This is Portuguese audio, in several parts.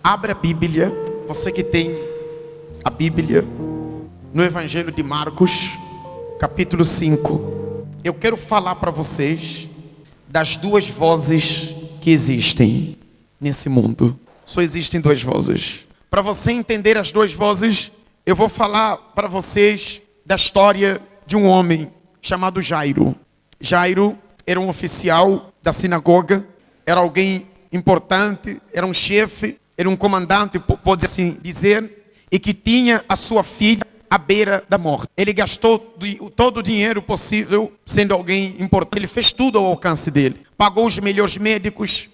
Abre a Bíblia, você que tem a Bíblia, no Evangelho de Marcos, capítulo 5. Eu quero falar para vocês das duas vozes que existem nesse mundo. Só existem duas vozes. Para você entender as duas vozes, eu vou falar para vocês da história de um homem chamado Jairo. Jairo era um oficial da sinagoga, era alguém importante, era um chefe, era um comandante, pode assim dizer, e que tinha a sua filha à beira da morte. Ele gastou todo o dinheiro possível, sendo alguém importante. Ele fez tudo ao alcance dele. Pagou os melhores médicos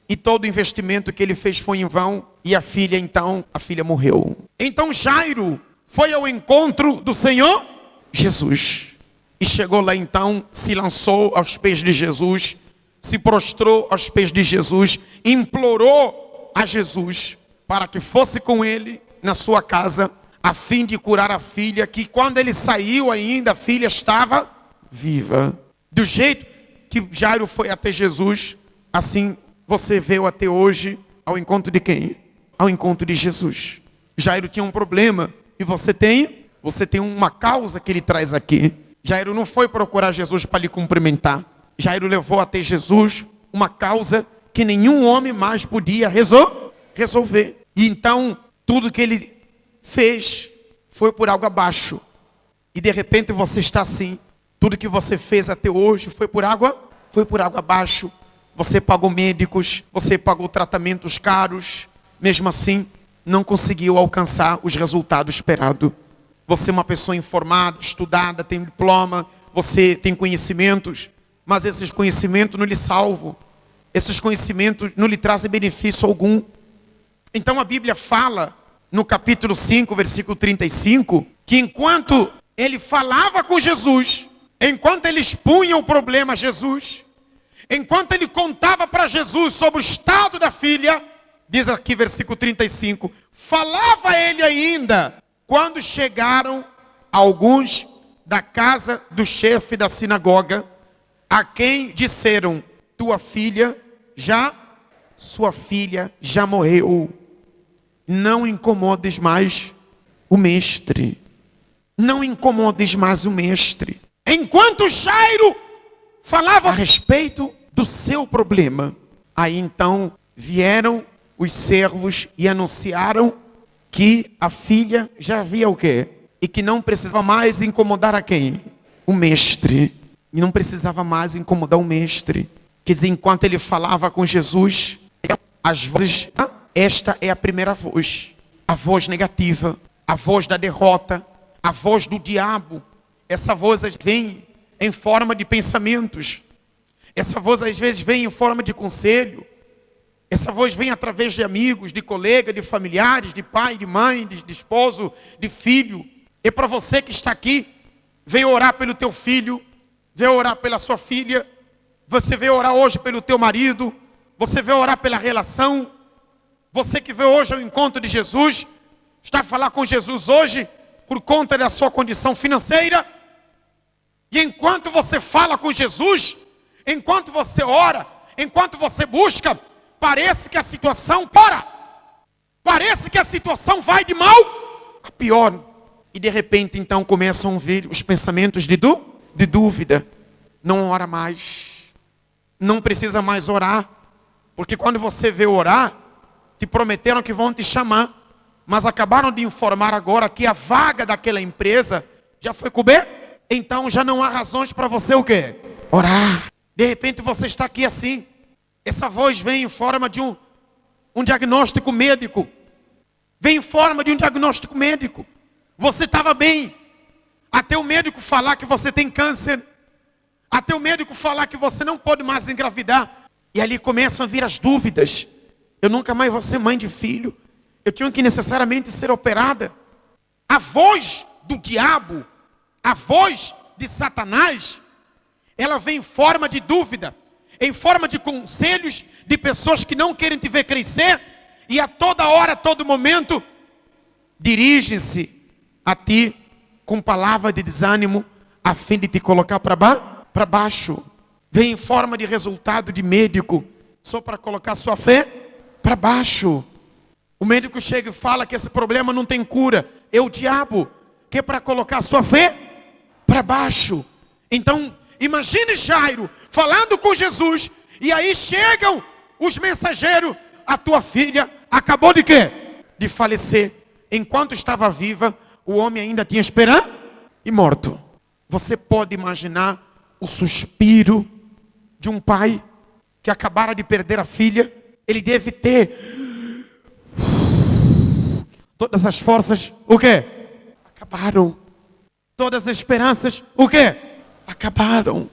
e todo o investimento que ele fez foi em vão. E a filha morreu. Então Jairo foi ao encontro do Senhor Jesus. E chegou lá então, se lançou aos pés de Jesus, se prostrou aos pés de Jesus, implorou a Jesus para que fosse com ele na sua casa, a fim de curar a filha, que quando ele saiu ainda, a filha estava viva. Do jeito que Jairo foi até Jesus, assim você veio até hoje ao encontro de quem? Ao encontro de Jesus. Jairo tinha um problema e você tem uma causa que ele traz aqui. Jairo não foi procurar Jesus para lhe cumprimentar. Jairo levou até Jesus uma causa que nenhum homem mais podia resolver. E então, tudo que ele fez foi por água abaixo. E de repente você está assim. Tudo que você fez até hoje foi por água abaixo. Você pagou médicos, você pagou tratamentos caros. Mesmo assim, não conseguiu alcançar os resultados esperados. Você é uma pessoa informada, estudada, tem diploma, você tem conhecimentos, mas esses conhecimentos não lhe salvam. Esses conhecimentos não lhe trazem benefício algum. Então a Bíblia fala, no capítulo 5, versículo 35, que enquanto ele falava com Jesus, enquanto ele expunha o problema a Jesus, enquanto ele contava para Jesus sobre o estado da filha, diz aqui versículo 35, falava ele ainda, quando chegaram alguns da casa do chefe da sinagoga, a quem disseram, sua filha já morreu. Não incomodes mais o mestre. Não incomodes mais o mestre. Enquanto Jairo falava a respeito do seu problema, aí então vieram os servos e anunciaram que a filha já havia o quê? E que não precisava mais incomodar a quem? O mestre. E não precisava mais incomodar o mestre. Quer dizer, enquanto ele falava com Jesus, as vozes, esta é a primeira voz, a voz negativa, a voz da derrota, a voz do diabo. Essa voz vem em forma de pensamentos, essa voz às vezes vem em forma de conselho, essa voz vem através de amigos, de colegas, de familiares, de pai, de mãe, de esposo, de filho. E para você que está aqui, veio orar pelo teu filho, veio orar pela sua filha, você veio orar hoje pelo teu marido, você veio orar pela relação, você que veio hoje ao encontro de Jesus, está a falar com Jesus hoje por conta da sua condição financeira. E enquanto você fala com Jesus, enquanto você ora, enquanto você busca, parece que a situação para. Parece que a situação vai de mal a pior. E de repente então começam a vir os pensamentos de dúvida. Não ora mais. Não precisa mais orar. Porque quando você veio orar, te prometeram que vão te chamar. Mas acabaram de informar agora que a vaga daquela empresa já foi coberta. Então já não há razões para você o quê? Orar. De repente você está aqui assim. Essa voz vem em forma de um diagnóstico médico. Vem em forma de um diagnóstico médico. Você estava bem. Até o médico falar que você tem câncer. Até o médico falar que você não pode mais engravidar. E ali começam a vir as dúvidas. Eu nunca mais vou ser mãe de filho. Eu tinha que necessariamente ser operada. A voz do diabo, a voz de Satanás, ela vem em forma de dúvida, em forma de conselhos de pessoas que não querem te ver crescer. E a toda hora, a todo momento, dirigem-se a ti com palavra de desânimo, a fim de te colocar para baixo. Vem em forma de resultado de médico, só para colocar sua fé para baixo. O médico chega e fala que esse problema não tem cura. É o diabo que é para colocar a sua fé para baixo. Então, imagine Jairo falando com Jesus. E aí chegam os mensageiros. A tua filha acabou de quê? De falecer. Enquanto estava viva, o homem ainda tinha esperança e morto. Você pode imaginar o suspiro de um pai que acabara de perder a filha? Ele deve ter todas as forças, o quê? Acabaram. Todas as esperanças, o quê? Acabaram.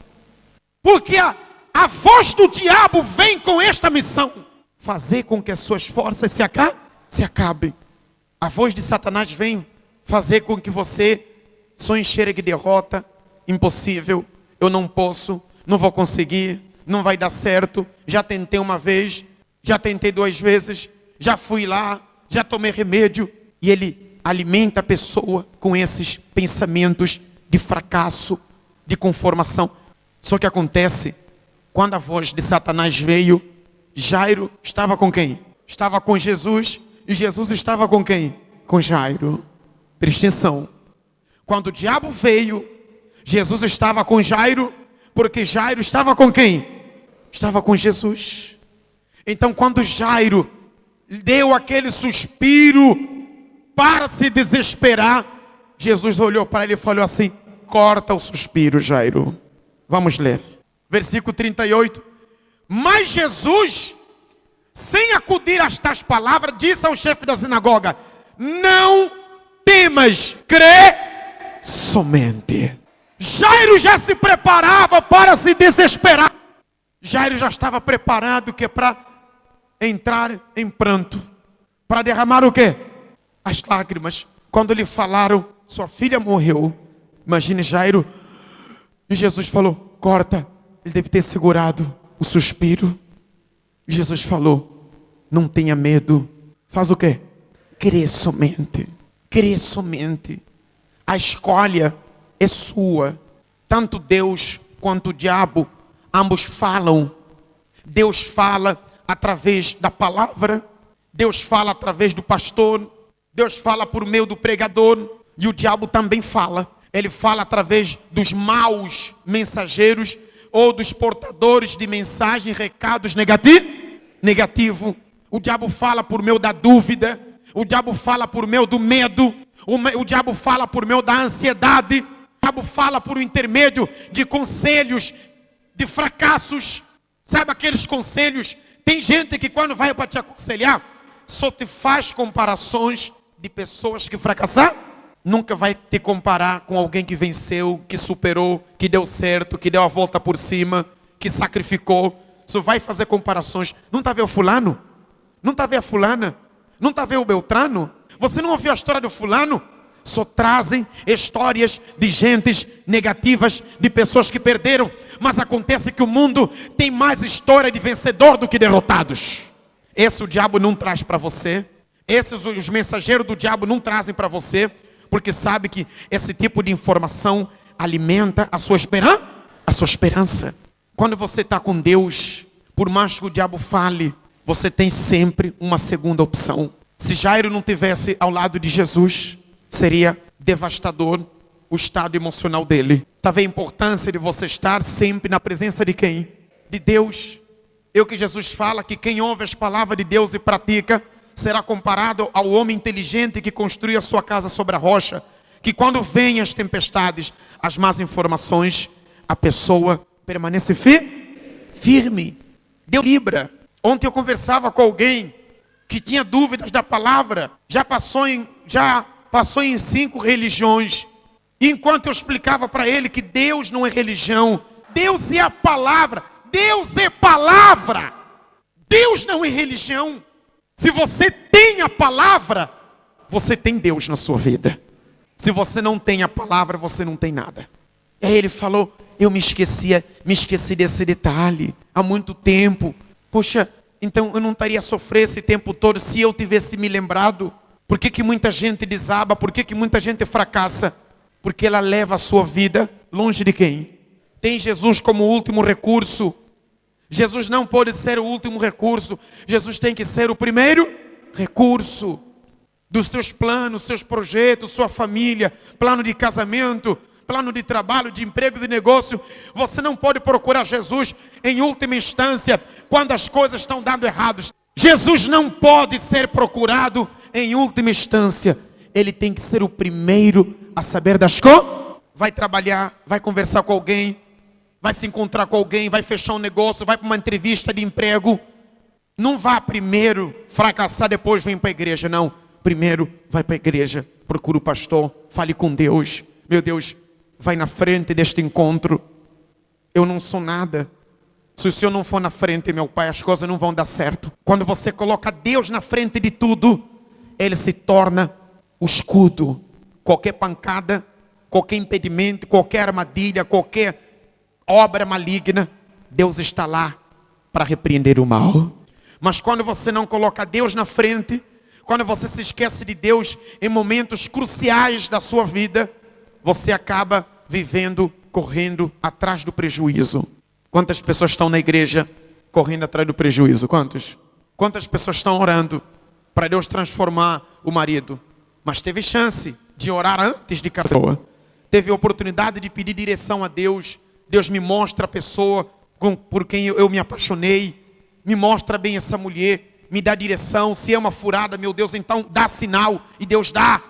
Porque a voz do diabo vem com esta missão: fazer com que as suas forças se acabem. A voz de Satanás vem fazer com que você só enxergue derrota, impossível, eu não posso, não vou conseguir, não vai dar certo, já tentei uma vez, já tentei 2 vezes, já fui lá, já tomei remédio. E ele alimenta a pessoa com esses pensamentos de fracasso, de conformação. Só que acontece, quando a voz de Satanás veio, Jairo estava com quem? Estava com Jesus. E Jesus estava com quem? Com Jairo. Preste atenção. Quando o diabo veio, Jesus estava com Jairo, porque Jairo estava com quem? Estava com Jesus. Então, quando Jairo deu aquele suspiro para se desesperar, Jesus olhou para ele e falou assim: corta o suspiro, Jairo. Vamos ler. Versículo 38. Mas Jesus, sem acudir a estas palavras, disse ao chefe da sinagoga: não temas, crê somente. Jairo já se preparava para se desesperar. Jairo já estava preparado que para entrar em pranto, para derramar o quê? As lágrimas. Quando lhe falaram: sua filha morreu. Imagine Jairo. E Jesus falou: corta. Ele deve ter segurado o suspiro. Jesus falou: não tenha medo. Faz o quê? Crê somente. Crê somente. A escolha é sua. Tanto Deus quanto o diabo, ambos falam. Deus fala através da palavra. Deus fala através do pastor. Deus fala por meio do pregador. E o diabo também fala. Ele fala através dos maus mensageiros ou dos portadores de mensagem, recados negativo. O diabo fala por meio da dúvida. O diabo fala por meio do medo. O diabo fala por meio da ansiedade. O diabo fala por intermédio de conselhos, de fracassos. Sabe aqueles conselhos? Tem gente que quando vai para te aconselhar, só te faz comparações de pessoas que fracassaram. Nunca vai te comparar com alguém que venceu, que superou, que deu certo, que deu a volta por cima, que sacrificou. Só vai fazer comparações. Não está vendo o fulano? Não está vendo a fulana? Não está vendo o Beltrano? Você não ouviu a história do fulano? Só trazem histórias de gentes negativas, de pessoas que perderam. Mas acontece que o mundo tem mais história de vencedor do que derrotados. Esse o diabo não traz para você. Esses os mensageiros do diabo não trazem para você. Porque sabe que esse tipo de informação alimenta a sua esperança. A sua esperança. Quando você está com Deus, por mais que o diabo fale, você tem sempre uma segunda opção. Se Jairo não tivesse ao lado de Jesus, seria devastador o estado emocional dele. Está vendo a importância de você estar sempre na presença de quem? De Deus. É o que Jesus fala, que quem ouve as palavras de Deus e pratica, será comparado ao homem inteligente que construiu a sua casa sobre a rocha, que quando vêm as tempestades, as más informações, a pessoa permanece firme. Deus libra. Ontem eu conversava com alguém que tinha dúvidas da palavra, já passou em 5 religiões. E enquanto eu explicava para ele que Deus não é religião, Deus é a palavra, Deus é palavra, Deus não é religião. Se você tem a palavra, você tem Deus na sua vida. Se você não tem a palavra, você não tem nada. E aí ele falou: eu me esqueci desse detalhe há muito tempo. Poxa, então eu não estaria a sofrer esse tempo todo se eu tivesse me lembrado. Por que muita gente desaba? Por que muita gente fracassa? Porque ela leva a sua vida longe de quem? Tem Jesus como último recurso. Jesus não pode ser o último recurso. Jesus tem que ser o primeiro recurso dos seus planos, seus projetos, sua família, plano de casamento, plano de trabalho, de emprego, de negócio. Você não pode procurar Jesus em última instância, quando as coisas estão dando errados. Jesus não pode ser procurado em última instância. Ele tem que ser o primeiro a saber das coisas. Vai trabalhar, vai conversar com alguém, vai se encontrar com alguém, vai fechar um negócio, vai para uma entrevista de emprego. Não vá primeiro fracassar, depois vem para a igreja, não. Primeiro vai para a igreja, procura o pastor, fale com Deus. Meu Deus, vai na frente deste encontro. Eu não sou nada. Se o Senhor não for na frente, meu Pai, as coisas não vão dar certo. Quando você coloca Deus na frente de tudo, Ele se torna o escudo. Qualquer pancada, qualquer impedimento, qualquer armadilha, qualquer obra maligna, Deus está lá para repreender o mal. Mas quando você não coloca Deus na frente, quando você se esquece de Deus em momentos cruciais da sua vida, você acaba vivendo, correndo atrás do prejuízo. Quantas pessoas estão na igreja correndo atrás do prejuízo? Quantas pessoas estão orando para Deus transformar o marido? Mas teve chance de orar antes de casar. Teve oportunidade de pedir direção a Deus. Deus me mostra a pessoa por quem eu me apaixonei. Me mostra bem essa mulher. Me dá direção. Se é uma furada, meu Deus, então dá sinal. E Deus dá.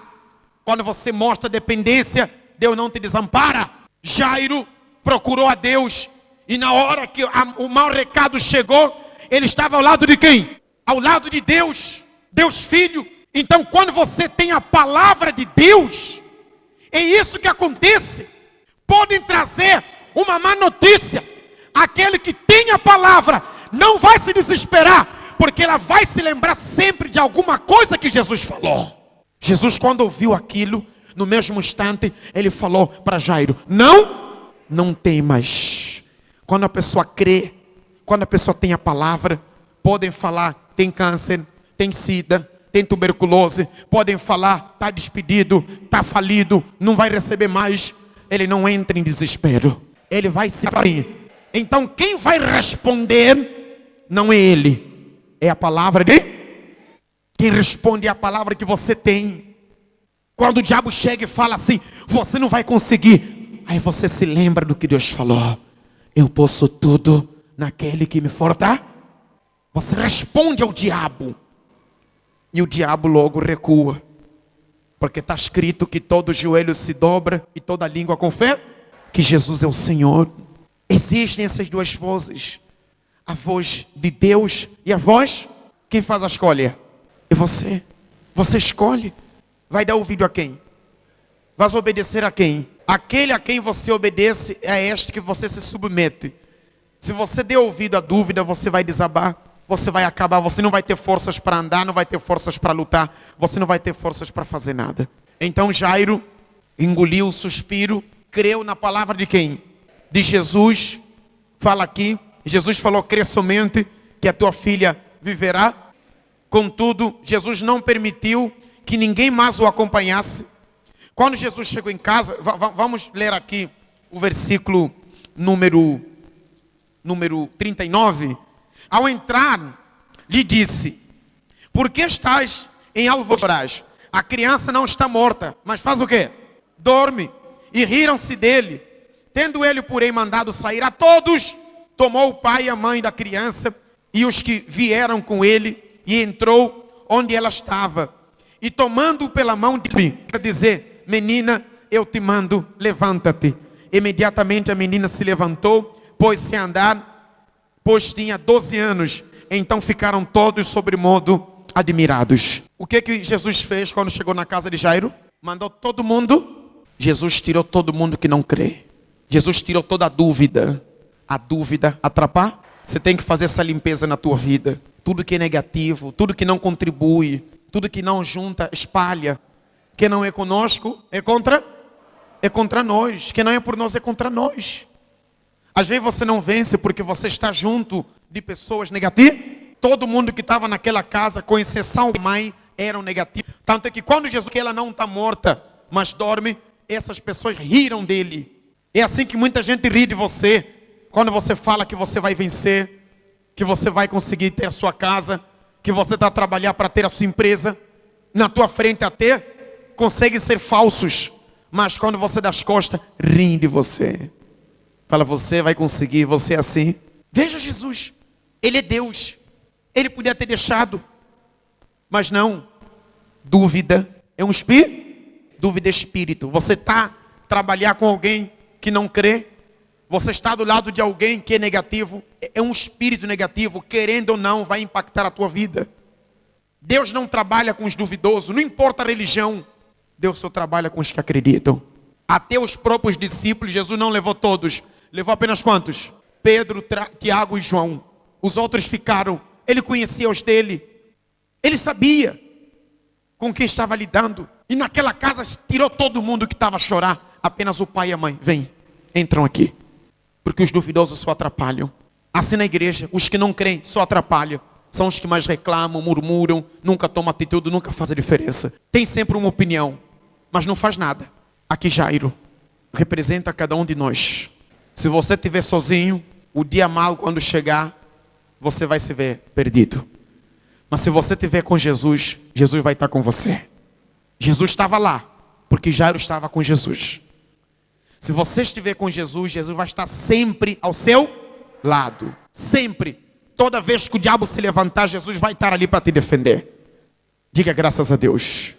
Quando você mostra dependência, Deus não te desampara. Jairo procurou a Deus. E na hora que o mau recado chegou, ele estava ao lado de quem? Ao lado de Deus. Deus Filho. Então quando você tem a palavra de Deus, é isso que acontece. Podem trazer uma má notícia. Aquele que tem a palavra não vai se desesperar, porque ela vai se lembrar sempre de alguma coisa que Jesus falou. Jesus, quando ouviu aquilo, no mesmo instante, ele falou para Jairo: não temas. Quando a pessoa crê, quando a pessoa tem a palavra, podem falar, tem câncer, tem sida, tem tuberculose, podem falar, está despedido, está falido, não vai receber mais. Ele não entra em desespero, ele vai se abrir. Então quem vai responder não é ele, é a palavra de quem responde é a palavra que você tem. Quando o diabo chega e fala assim, você não vai conseguir, aí você se lembra do que Deus falou: eu posso tudo naquele que me fortalece. Você responde ao diabo, e o diabo logo recua, porque está escrito que todo joelho se dobra e toda língua confessa que Jesus é o Senhor. Existem essas duas vozes, a voz de Deus e a voz, quem faz a escolha? É você. Você escolhe. Vai dar ouvido a quem? Vai obedecer a quem? Aquele a quem você obedece é a este que você se submete. Se você der ouvido à dúvida, você vai desabar, você vai acabar, você não vai ter forças para andar, não vai ter forças para lutar, você não vai ter forças para fazer nada. Então Jairo engoliu o suspiro, creu na palavra de quem? De Jesus. Fala aqui, Jesus falou: crê somente que a tua filha viverá. Contudo, Jesus não permitiu que ninguém mais o acompanhasse. Quando Jesus chegou em casa, vamos ler aqui o versículo número 39. Ao entrar, lhe disse: por que estás em alvoroço? A criança não está morta, mas faz o quê? Dorme. E riram-se dele. Tendo ele, porém, mandado sair a todos, tomou o pai e a mãe da criança e os que vieram com ele, e entrou onde ela estava. E tomando-o pela mão, para dizer: menina, eu te mando, levanta-te. Imediatamente a menina se levantou, pôs-se a andar, pois tinha 12 anos. Então ficaram todos sobremodo admirados. O que Jesus fez quando chegou na casa de Jairo? Mandou todo mundo. Jesus tirou todo mundo que não crê. Jesus tirou toda a dúvida. A dúvida atrapalha. Você tem que fazer essa limpeza na tua vida. Tudo que é negativo, tudo que não contribui, tudo que não junta, espalha. Quem não é conosco é contra nós. Quem não é por nós é contra nós. Às vezes você não vence porque você está junto de pessoas negativas. Todo mundo que estava naquela casa, com exceção da mãe, eram negativos. Tanto é que quando Jesus, que ela não está morta, mas dorme, essas pessoas riram dele. É assim que muita gente ri de você. Quando você fala que você vai vencer, que você vai conseguir ter a sua casa, que você está a trabalhar para ter a sua empresa, na tua frente até conseguem ser falsos, mas quando você dá as costas, riem de você. Fala, você vai conseguir, você é assim. Veja Jesus, Ele é Deus. Ele podia ter deixado, mas não. Dúvida é um espírito. Dúvida é espírito. Você está a trabalhar com alguém que não crê. Você está do lado de alguém que é negativo. É um espírito negativo, querendo ou não, vai impactar a tua vida. Deus não trabalha com os duvidosos, não importa a religião. Deus só trabalha com os que acreditam. Até os próprios discípulos, Jesus não levou todos. Levou apenas quantos? Pedro, Tiago e João. Os outros ficaram. Ele conhecia os dele. Ele sabia com quem estava lidando. E naquela casa tirou todo mundo que estava a chorar. Apenas o pai e a mãe. Vem, entram aqui. Porque os duvidosos só atrapalham. Assim na igreja, os que não creem só atrapalham. São os que mais reclamam, murmuram, nunca tomam atitude, nunca fazem diferença. Tem sempre uma opinião, mas não faz nada. Aqui Jairo representa cada um de nós. Se você estiver sozinho, o dia mal quando chegar, você vai se ver perdido. Mas se você estiver com Jesus, Jesus vai estar com você. Jesus estava lá, porque Jairo estava com Jesus. Se você estiver com Jesus, Jesus vai estar sempre ao seu lado. Sempre. Toda vez que o diabo se levantar, Jesus vai estar ali para te defender. Diga graças a Deus.